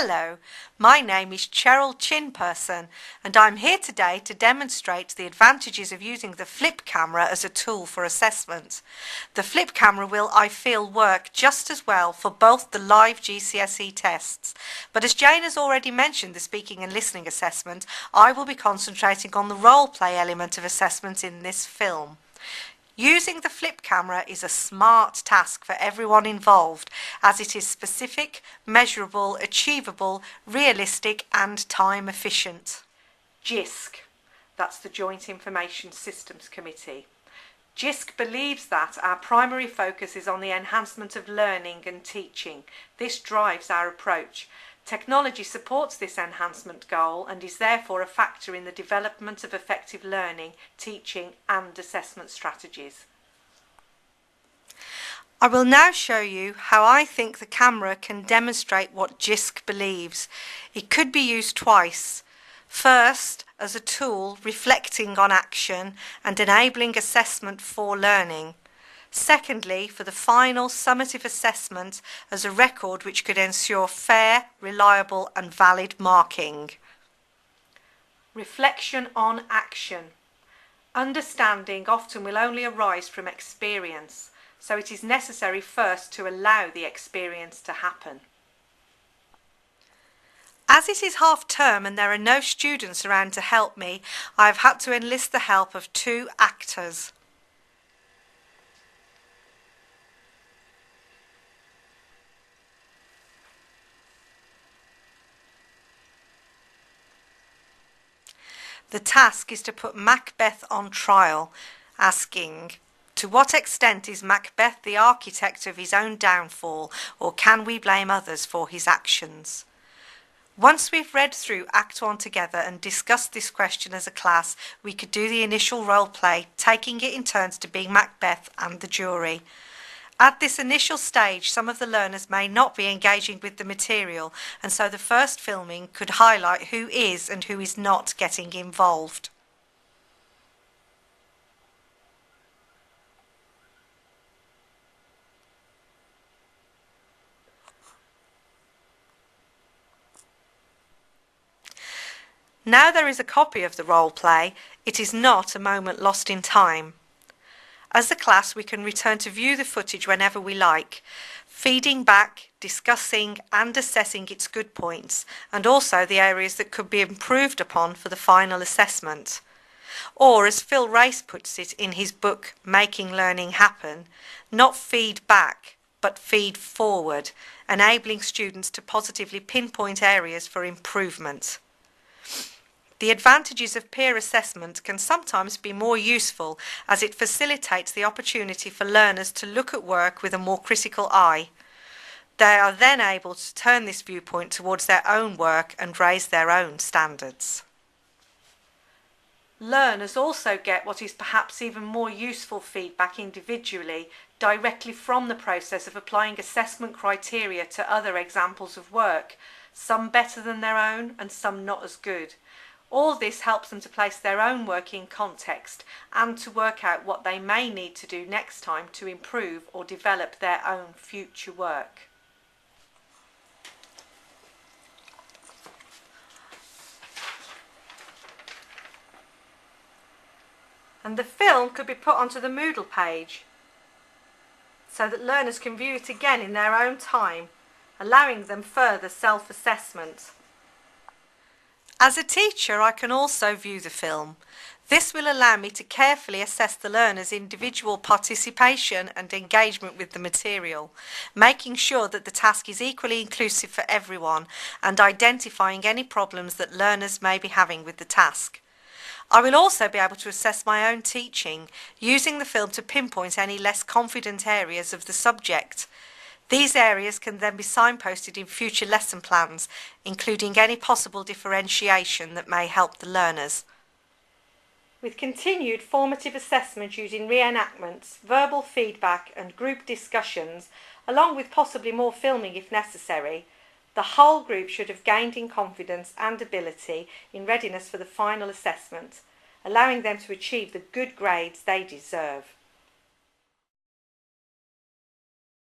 Hello, my name is Cheryl Chinperson and I'm here today to demonstrate the advantages of using the flip camera as a tool for assessment. The flip camera will, I feel, work just as well for both the live GCSE tests, but as Jane has already mentioned the speaking and listening assessment, I will be concentrating on the role play element of assessment in this film. Using the flip camera is a smart task for everyone involved, as it is specific, measurable, achievable, realistic and time efficient. JISC, that's the Joint Information Systems Committee. JISC believes that our primary focus is on the enhancement of learning and teaching. This drives our approach. Technology supports this enhancement goal and is therefore a factor in the development of effective learning, teaching and assessment strategies. I will now show you how I think the camera can demonstrate what JISC believes. It could be used twice. First, as a tool reflecting on action and enabling assessment for learning. Secondly, for the final summative assessment as a record which could ensure fair, reliable and valid marking. Reflection on action. Understanding often will only arise from experience, so it is necessary first to allow the experience to happen. As it is half term and there are no students around to help me, I have had to enlist the help of two actors. The task is to put Macbeth on trial, asking, to what extent is Macbeth the architect of his own downfall, or can we blame others for his actions? Once we've read through Act 1 together and discussed this question as a class, we could do the initial role play, taking it in turns to being Macbeth and the jury. At this initial stage, some of the learners may not be engaging with the material, and so the first filming could highlight who is and who is not getting involved. Now there is a copy of the role play. It is not a moment lost in time. As a class, we can return to view the footage whenever we like, feeding back, discussing and assessing its good points, and also the areas that could be improved upon for the final assessment. Or, as Phil Race puts it in his book, Making Learning Happen, not feed back, but feed forward, enabling students to positively pinpoint areas for improvement. The advantages of peer assessment can sometimes be more useful as it facilitates the opportunity for learners to look at work with a more critical eye. They are then able to turn this viewpoint towards their own work and raise their own standards. Learners also get what is perhaps even more useful feedback individually, directly from the process of applying assessment criteria to other examples of work, some better than their own and some not as good. All this helps them to place their own work in context and to work out what they may need to do next time to improve or develop their own future work. And the film could be put onto the Moodle page so that learners can view it again in their own time, allowing them further self-assessment. As a teacher, I can also view the film. This will allow me to carefully assess the learners' individual participation and engagement with the material, making sure that the task is equally inclusive for everyone and identifying any problems that learners may be having with the task. I will also be able to assess my own teaching, using the film to pinpoint any less confident areas of the subject. These areas can then be signposted in future lesson plans, including any possible differentiation that may help the learners. With continued formative assessment using reenactments, verbal feedback and group discussions, along with possibly more filming if necessary, the whole group should have gained in confidence and ability in readiness for the final assessment, allowing them to achieve the good grades they deserve.